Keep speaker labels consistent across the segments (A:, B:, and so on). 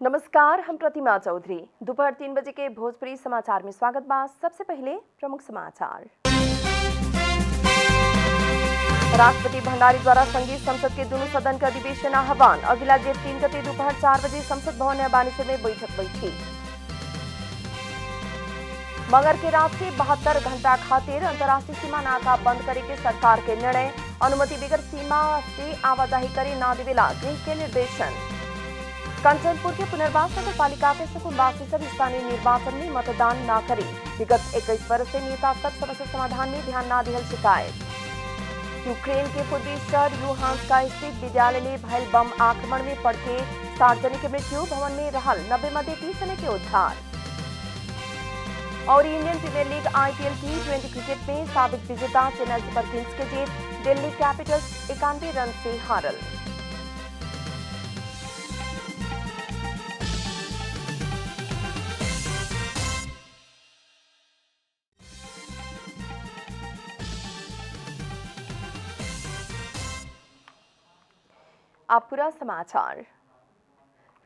A: नमस्कार, हम प्रतिमा चौधरी। दोपहर 3 बजे के भोजपुरी समाचार में स्वागत बा। सबसे पहले प्रमुख समाचार। राष्ट्रपति भंडारी द्वारा संघीय संसद के दोनों सदन के अधिवेशन आह्वान। अगिला जेठ 3 गते दोपहर 4 बजे संसद भवन बानेश्वर में बैठक बैठी। मगर के रात से 72 घंटा खातिर अंतर्राष्ट्रीय सीमा नाका बंद करे के सरकार के निर्णय। अनुमति बगैर सीमा से आवाजाही करे ना देवेला गृह के निर्देशन। कंचनपुर के पुनर्वास नगर पालिका के सुकुम्बासी सब स्थानीय निर्वाचन में मतदान न करे। विगत 21 वर्ष से नेता सब समस्या समाधान में ध्यान न दिहल शिकायत। यूक्रेन के पूर्वी शहर लुहांस्क स्थित विद्यालय में भयल बम आक्रमण में पड़ के 60 जने की मृत्यु। भवन में रहल 90 मध्य 30 जने के उद्धार। और Indian Premier League IPL T20 cricket में साबिक विजेता चेन्नई सुपर किंग्स के जीत। दिल्ली कैपिटल्स 91 रन से हारल। अब पूरा समाचार।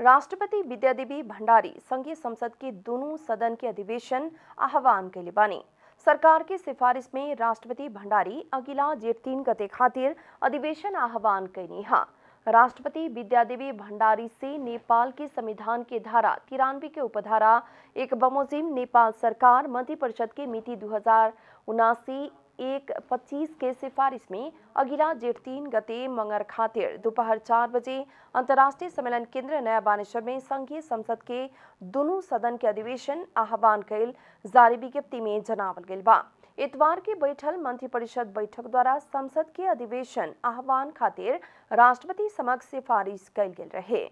A: राष्ट्रपति विद्यादेवी भंडारी संघीय संसद के दोनों सदन के अधिवेशन आह्वान के लिए बने। सरकार की सिफारिश में राष्ट्रपति भंडारी अगिला जेठ 3 गते खातिर अधिवेशन आह्वान कैनी हा। राष्ट्रपति विद्यादेवी भंडारी से नेपाल के संविधान के धारा 93 के उपधारा 1 बमोजिम नेपाल सरकार मंत्रिपरिषद के मिति 2079-1-25 के सिफारिश में अगिला जेठ 3 गते मंगर खातिर दोपहर 4 बजे अंतर्राष्ट्रीय सम्मेलन केंद्र नया बानेश्वर में संघीय संसद के दोनों सदन के अधिवेशन आह्वान कैल जारी विज्ञप्ति में जनावल गइल बा। इतवार के बैठल मंत्रिपरिषद बैठक द्वारा संसद के अधिवेशन आह्वान खातिर राष्ट्रपति समक्ष सिफारिश कैल गेल रहे।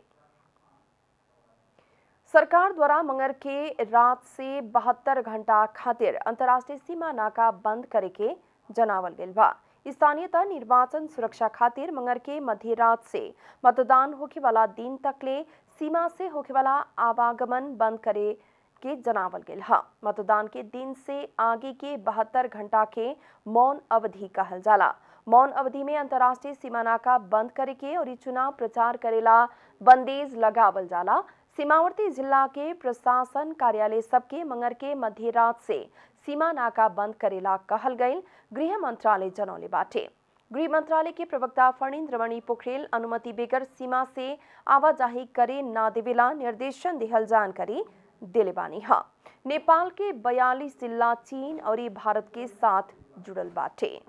A: सरकार द्वारा मंगर के रात से 72 घंटा खातिर अंतर्राष्ट्रीय सीमा नाका बंद करे के जनावल गेल बा। स्थानीयतः निर्वाचन सुरक्षा खातिर मंगर के मध्य रात से मतदान होखे वाला दिन तकले सीमा से होखे वाला आवागमन बंद करे के जनावल गेल हा। मतदान के दिन से आगे के 72 घंटा के मौन अवधि कहल जाला। मौन अवधि में अंतर्राष्ट्रीय सीमा नाका बंद करे के और चुनाव प्रचार करेला बंदेज लगावल जाला। सीमावर्ती जिला के प्रशासन कार्यालय सबके मंगर के मध्य रात से सीमा नाका बंद करेला कहल गईल गृह मंत्रालय जनौले बाटे। गृह मंत्रालय के प्रवक्ता फणीन्द्र मणि पोखरेल अनुमति बेगर सीमा से आवाजाही करे ना देवेला निर्देशन दिहल जानकारी दिले बानी हा। नेपाल के 42 जिला चीन और भारत के साथ जुड़ल बाटे।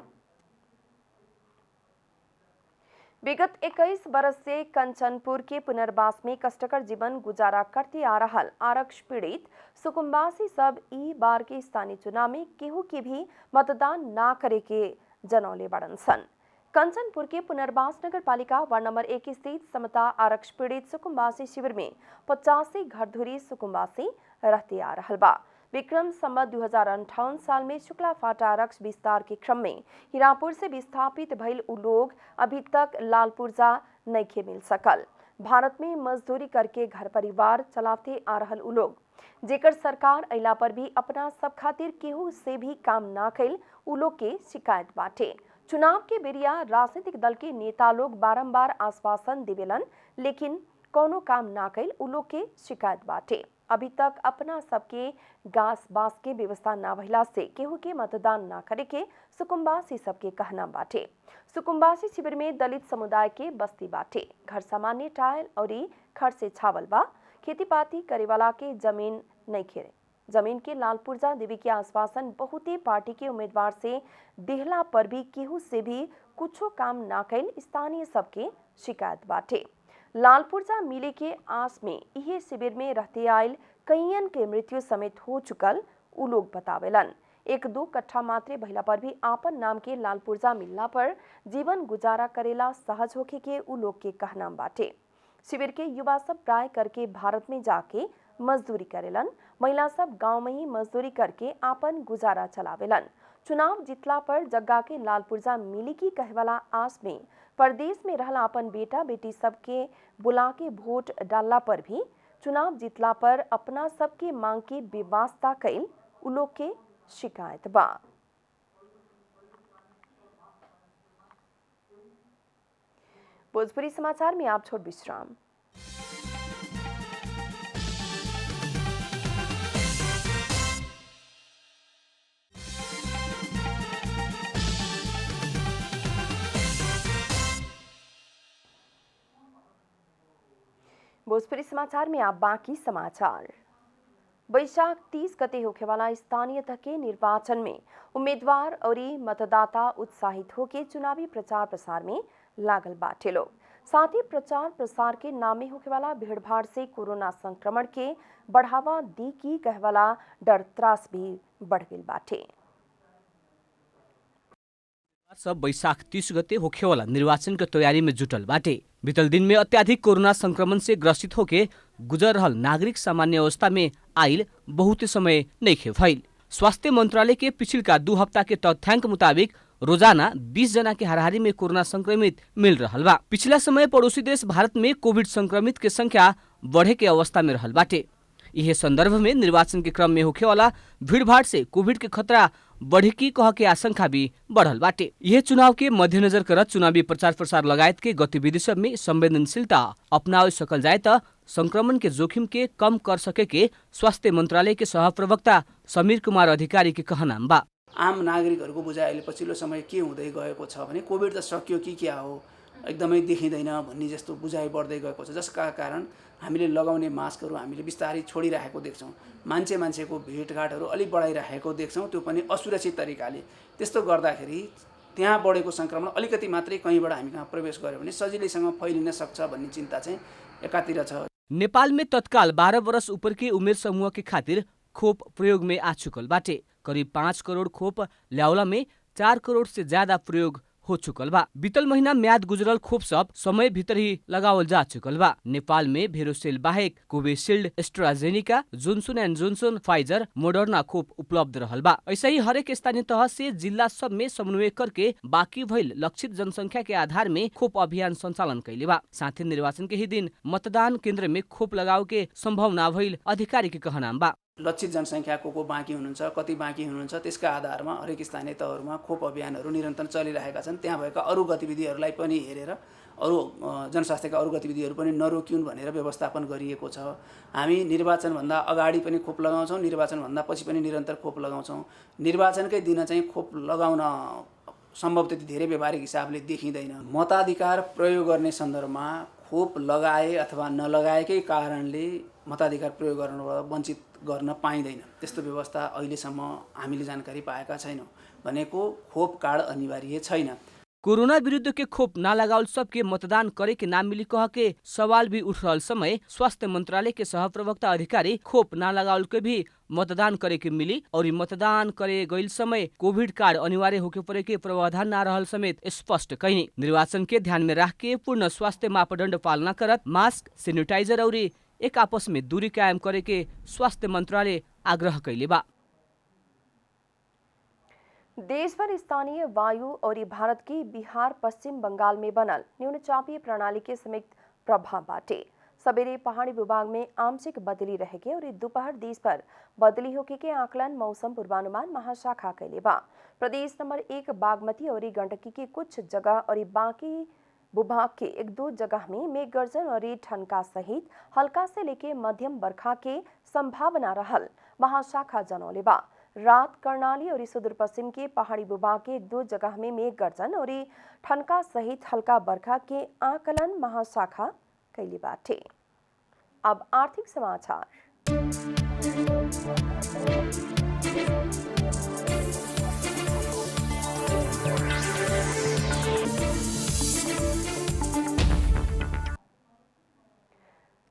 A: विगत 21 बरस से कंचनपुर के पुनर्वास में कष्टकर जीवन गुजारा करते आ रहा आरक्ष पीड़ित सुकुम्बासी सब ई बार के स्थानीय चुनाव में केहू के भी मतदान ना करे के जनौले बड़न सन। कंचनपुर के पुनर्वास नगर पालिका वार्ड नंबर 1 स्थित समता आरक्ष पीड़ित सुकुम्बासी शिविर में 85 घरधुरी सुकुम्बासी रहते आ रहा बा। विक्रम संवत 2058 साल में शुक्ला फाटा आरक्ष विस्तार के क्रम में हीरापुर से विस्थापित भइल उ लोग अभी तक लालपुर्जा नइखे मिल सकल। भारत में मजदूरी करके घर परिवार चलाते आ रहल उ लोग जेकर सरकार अइला पर भी अपना सब खातिर केहू से भी काम ना कैल उ लोग के शिकायत बाटे। चुनाव के बेरिया राजनीतिक दल के नेता लोग बारंबार आश्वासन देवेलन लेकिन कोनो काम ना कैल उ लोग के शिकायत बाटे। अभी तक अपना सबके घास बास के व्यवस्था ना भइला से केहू के मतदान ना करे के सुकुम्बासी सबके कहना बाटे। सुकुम्बासी शिविर में दलित समुदाय के बस्ती बाटे। घर सामान्य टाइल और खड़ से छावल बा। खेती पाती करे वाला के जमीन नहीं खेरे। जमीन के लालपुर्जा देवी के आश्वासन बहुते पार्टी के उम्मीदवार से दिहला पर भी केहू से भी कुछो काम ना कैल स्थानीय सबके शिकायत बाटे। लालपुर्जा मिले के आस में यह शिविर में रहते आयल कईयन के मृत्यु समेत हो चुकल उ लोग बतावेलन। 1-2 कट्ठा मात्रे भइला पर भी आपन नाम के लालपुर्जा मिलला पर जीवन गुजारा करेला सहज होके के उ लोग के कहना बाटे। शिविर के युवा सब प्राय करके भारत में जाके मजदूरी करेलन। महिला सब गांव में ही मजदूरी करके आपन गुजारा चलावेलन। चुनाव जितला पर जग्गा के लालपुर्जा मिली की कहवाला आस में प्रदेश में रहला अपन बेटा बेटी सबके बुला के वोट डालला पर भी चुनाव जितला पर अपना सबके मांग की बेवास्ता कैल उ लोग के शिकायत बा। भोजपुरी समाचार में आप छोड़ विश्राम। भोजपुरी समाचार में आप बाकी समाचार। वैशाख 30 गते होखेवाला स्थानीय तह के निर्वाचन में उम्मीदवार और मतदाता उत्साहित होके चुनावी प्रचार प्रसार में लागल बाटे लोग। साथ ही प्रचार प्रसार के नाम में होखेवाला भीड़भाड़ से कोरोना संक्रमण के बढ़ावा दी की कहवाला डर त्रास भी बढ़ गई बाटे।
B: सब वैशाख 30 गते होखेवाला निर्वाचन के तैयारी में जुटल बाटे। बीतल दिन में अत्याधिक कोरोना संक्रमण से ग्रसित होके गुजर रहल नागरिक सामान्य अवस्था में आइल बहुत समय नइखे भइल। स्वास्थ्य मंत्रालय के पिछिलका 2 हफ्ता के तथ्याङ्क मुताबिक रोजाना 20 जना के हाराहारी में कोरोना संक्रमित मिल रहल बा। पिछला समय पड़ोसी देश भारत में कोविड संक्रमित के संख्या बढ़े के अवस्था में रहल बाटे। यह संदर्भ में निर्वाचन के क्रम में होखेवाला भीड़भाड़ से कोविड के खतरा बढ़े की कह के आशंका भी बढ़ल बाटे। यह चुनाव के मध्यनजर करत चुनावी प्रचार प्रसार लगायत के गतिविधि सब में संवेदनशीलता अपनावे सकल जाए त संक्रमण के जोखिम के कम कर सके के स्वास्थ्य मंत्रालय के सहप्रवक्ता समीर कुमार अधिकारी के कहनाम बा।
C: आम नागरिकहरूको बुझाइ अहिले पछिल्लो समय के हुँदै गएको छ भने कोभिड त सकियो कि क्या हो एकदमै देखिँदैन भन्ने जस्तो बुझाइ बढ्दै गएको छ, जसका कारण हामीले लगाउने मास्कहरू हामीले बिस्तारै छोडिरहेको देख्छौँ। मान्छेको भेटघाटहरू अलिक बढाइरहेको देख्छौँ, त्यो पनि असुरक्षित तरिकाले। त्यस्तो गर्दाखेरि त्यहाँ बढेको संक्रमण अलिकति मात्रै कहीँबाट हामी कहाँ प्रवेश गर्यो भने सजिलैसँग फैलिन सक्छ भन्ने चिन्ता चाहिँ एकातिर छ।
B: नेपाल में तत्काल 12 वर्ष ऊपर के उमेर समूह के खातिर खोप प्रयोग में आ चुकल बाटे। करीब 5 करोड़ खोप ल्याउला में 4 करोड़ से ज्यादा प्रयोग हो चुकल बा। बीतल महीना म्याद गुजरल खोप सब समय भीतर ही लगावल जा चुकल बा। नेपाल में भेरोसेल बाहेक Covishield, AstraZeneca, Johnson and Johnson, Pfizer, Moderna खोप उपलब्ध रहल बा। ऐसा ही हरेक स्थानीय तह से जिला सब में समन्वय करके बाकी भइल लक्षित जनसंख्या के आधार में खोप अभियान संचालन कैले बा। साथ ही निर्वाचन के ही दिन मतदान केन्द्र में खोप लगाव के संभावना भइल अधिकारी के कहनाम बा।
C: लक्षित जनसङ्ख्या को बाँकी हुनुहुन्छ, कति बाँकी हुनुहुन्छ, त्यसका आधारमा हरेक स्थानीय तहहरूमा खोप अभियानहरू निरन्तर चलिरहेका छन्। त्यहाँ भएका अरू गतिविधिहरूलाई पनि हेरेर अरू जनस्वास्थ्यका अरू गतिविधिहरू पनि नरोकिउन् भनेर व्यवस्थापन गरिएको छ। हामी निर्वाचनभन्दा अगाडि पनि खोप लगाउँछौँ, निर्वाचनभन्दा पछि पनि निरन्तर खोप लगाउँछौँ। निर्वाचनकै दिन चाहिँ खोप लगाउन सम्भव त्यति धेरै व्यावहारिक हिसाबले देखिँदैन। मताधिकार प्रयोग गर्ने सन्दर्भमा खोप लगाए अथवा नलगाएकै कारणले मताधिकार प्रयोग गर्नबाट वञ्चित गर्न पाइँदैन, त्यस्तो व्यवस्था अहिलेसम्म हामीले जानकारी पाएका छैनौँ। भनेको खोप कार्ड अनिवार्य छैन।
B: कोरोना विरुद्ध के खोप ना लगावल सबके मतदान करे के नाम मिली कह के सवाल भी उठ रहल समय स्वास्थ्य मंत्रालय के सहप्रवक्ता अधिकारी खोप ना लगावल के भी मतदान करे के मिली और मतदान करे गईल समय कोविड कार्ड अनिवार्य होके परे के प्रावधान ना रहल समेत स्पष्ट कहिनी। निर्वाचन के ध्यान में रख के पूर्ण स्वास्थ्य मापदंड पालना करत मास्क, सैनिटाइजर और एक आपस में दूरी कायम करे के स्वास्थ्य मंत्रालय आग्रह कैले बा।
A: देश भर स्थानीय वायु और भारत की बिहार पश्चिम बंगाल में बनल न्यूनचापीय प्रणाली के संयुक्त प्रभाव बाटे। सवेरे पहाड़ी विभाग में आंशिक बदली रहेके और दोपहर दिस पर बदली होके के आकलन मौसम पूर्वानुमान महाशाखा कैले बा। प्रदेश नंबर 1 बागमती और गंडकी के कुछ जगह और बाकी भूभाग के 1-2 जगह में मेघ गर्जन और ठनका सहित हल्का से लेके मध्यम बरखा के संभावना रहल महाशाखा जनौले बा। रात कर्णाली और सुदूर पश्चिम के पहाड़ी भूभाग के 1-2 जगह में मेघ गर्जन और ठनका सहित हल्का बरखा के आकलन महाशाखा कैली बाटे। अब आर्थिक समाचार।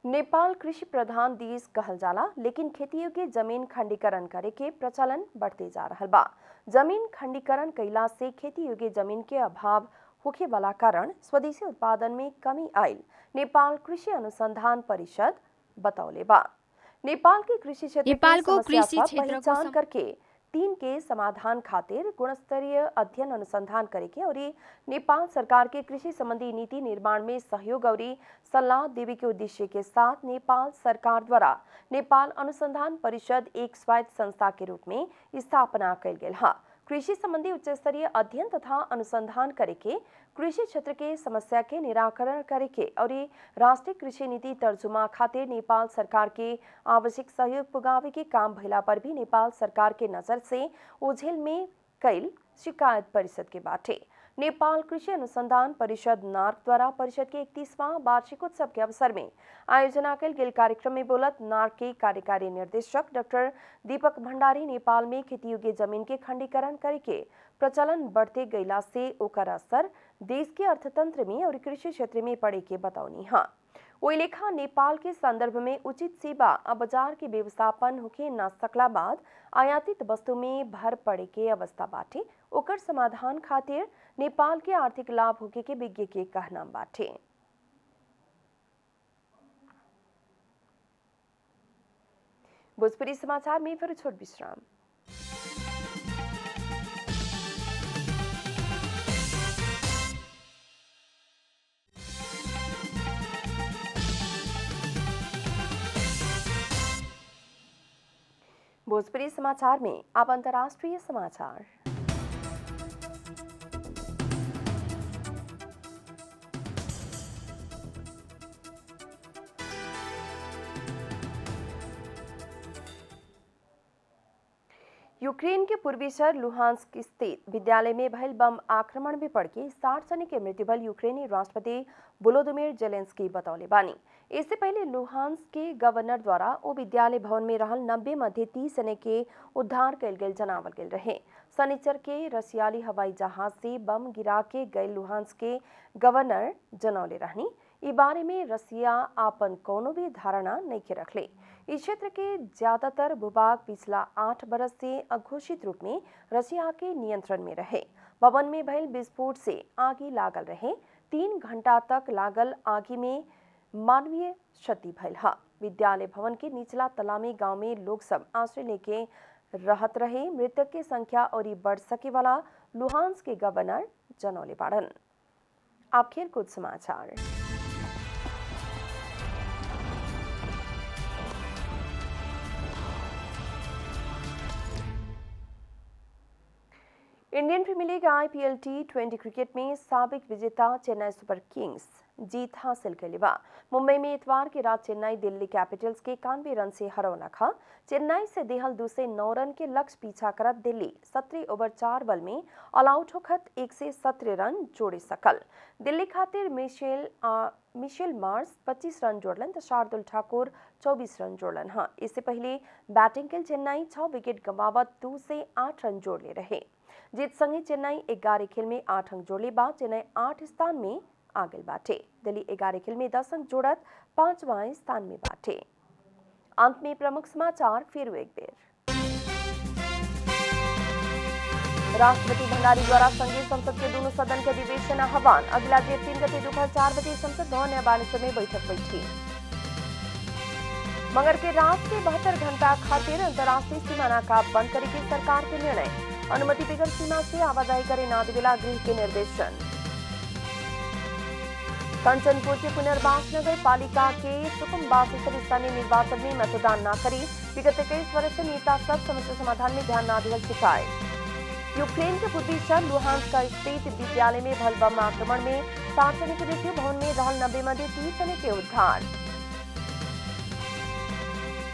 A: नेपाल कृषि प्रधान देश कहल जाला, लेकिन खेती योग्य जमीन खंडीकरण करे के प्रचलन बढ़ते जा रहल बा। जमीन खंडीकरण कैला से खेती योग्य जमीन के अभाव होखे वाला कारण स्वदेशी उत्पादन में कमी आयल नेपाल कृषि अनुसंधान परिषद बतौले बा। नेपाल के कृषि क्षेत्र की पहचान करके 3 के समाधान खातिर गुणस्तरीय अध्ययन अनुसंधान करेके और नेपाल सरकार के कृषि संबंधी नीति निर्माण में सहयोग और सलाह देवे के उद्देश्य के साथ नेपाल सरकार द्वारा नेपाल अनुसंधान परिषद एक स्वायत्त संस्था के रूप में स्थापना कैल गेल हा। कृषि संबंधी उच्च स्तरीय अध्ययन तथा अनुसंधान करेके, कृषि क्षेत्र के समस्या के निराकरण करेके और राष्ट्रीय कृषि नीति तर्जुमा खातिर नेपाल सरकार के आवश्यक सहयोग पुगावे के काम भइला पर भी नेपाल सरकार के नजर से ओझेल में कैल शिकायत परिषद के बाटे। नेपाल कृषि अनुसंधान परिषद नार्क द्वारा परिषद के 31वां वार्षिकोत्सव के अवसर में आयोजना कल गेल कार्यक्रम में बोलत नार्क के कार्यकारी निर्देशक डॉक्टर दीपक भंडारी नेपाल में खेती योग्य जमीन के खंडीकरण करके प्रचलन बढ़ते गैला से ओकर असर देश के अर्थतंत्र में और कृषि क्षेत्र में पड़े के बताउनी हाँ। ओइ लेखा नेपाल के संदर्भ में उचित सेवा आ बाजार के व्यवस्थापन होके न सकला बाद आयातित वस्तु में भर पड़े के अवस्था बाटे ओकर समाधान खातिर नेपाल के आर्थिक लाभ होके के विज्ञ के कहना बाटे। भोजपुरी समाचार में फिर छोट विश्राम। भोजपुरी समाचार में अब अंतर्राष्ट्रीय समाचार। यूक्रेन के पूर्वी शहर लुहांस्क स्थित विद्यालय में भयल बम आक्रमण में पड़ के 60 जने के मृत्यु भल यूक्रेनी राष्ट्रपति वोलोदिमीर जेलेंस्की बतौले बानी। इससे पहले लुहांस्क के गवर्नर द्वारा ओ विद्यालय भवन में रहल 90 मध्ये 30 जने के उद्धार कल गेल जनावल गेल रहे। शनिचर के रसियाली हवाई जहाज से बम गिरा के गए लुहांस्क के गवर्नर जनौले रहनी। ई बारे में रसिया आपन कोनो भी धारणा नहीं के रखले। इस क्षेत्र के ज्यादातर भूभाग पिछला 8 बरस से अघोषित रूप में रसिया के नियंत्रण में रहे। भवन में भयल विस्फोट से आगी लागल रहे। 3 घंटा तक लागल आगी में मानवीय क्षति भयल हा। विद्यालय भवन के निचला तला में गांव में लोग सब आश्रय लेके रहत रहे। मृतक के संख्या और बढ़ सके वाला लुहांस्क के गवर्नर जनौले बाड़न। आप खेलकूद समाचार। Indian Premier League IPL T20 cricket में साबिक विजेता चेन्नई सुपर किंग्स जीत हासिल कैले बा। मुंबई में इतवार की रात चेन्नई दिल्ली कैपिटल्स के 91 रन से हरौला खा। चेन्नई से देहल 209 रन के लक्ष्य पीछा करत दिल्ली 17 ओवर 4 बल में ऑल आउट होखत 117 रन जोड़े सकल। दिल्ली खातिर मिशेल मार्स 25 रन जोड़लन तो शार्दुल ठाकुर 24 रन जोड़लन। हाँ, इससे पहले बैटिंग के चेन्नई 6 विकेट गंवावत 2 से 8 रन जोड़ले रहे। जीत संगे चेन्नई 11 खेल में 8 अंक जोड़ले बाद चेन्नई 8 स्थान में आगे बाटे। दिल्ली 11 खेल में 10 अंक जोड़त 5वां स्थान में बाटे। अंत में प्रमुख समाचार फिर एक बेर। राष्ट्रपति भंडारी द्वारा संघीय संसद के दोनों सदन के अधिवेशन आह्वान। अगला जेठ 3 गते दोपहर 4 बजे संसद भवन या वाणिज्य में बैठक बैठी। मगर के रात के 72 घंटा खातिर अंतर्राष्ट्रीय सीमाना का बंद करे के सरकार के निर्णय। अनुमति बगैर सीमा से आवाजाही करे ना देवेला गृह के निर्देशन। कंचनपुर के पुनर्वास नगर पालिका के सुकुम्बासी सब स्थानीय निर्वाचन में मतदान न करी। विगत 21 वर्ष से नेता सब समस्या समाधान में ध्यान न देवल शिकायत। यूक्रेन के पूर्वी शहर लुहांस्क का स्थित विद्यालय में भल बम आक्रमण में 60 जने की मृत्यु। भवन में रहल 90 मध्ये 30 जने के उद्धार।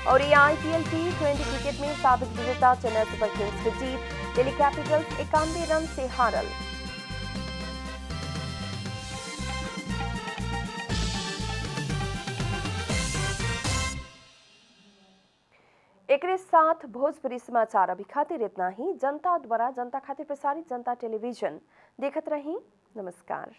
A: और ये IPL T20 क्रिकेट में साबिक विजेता चेन्नई सुपर किंग्स की जीत। दिल्ली कैपिटल्स 91 रन से हारल। एकरे साथ भोजपुरी समाचार अभी खातिर इतना ही। जनता द्वारा जनता खातिर प्रसारित जनता टेलीविजन देखत रही। नमस्कार।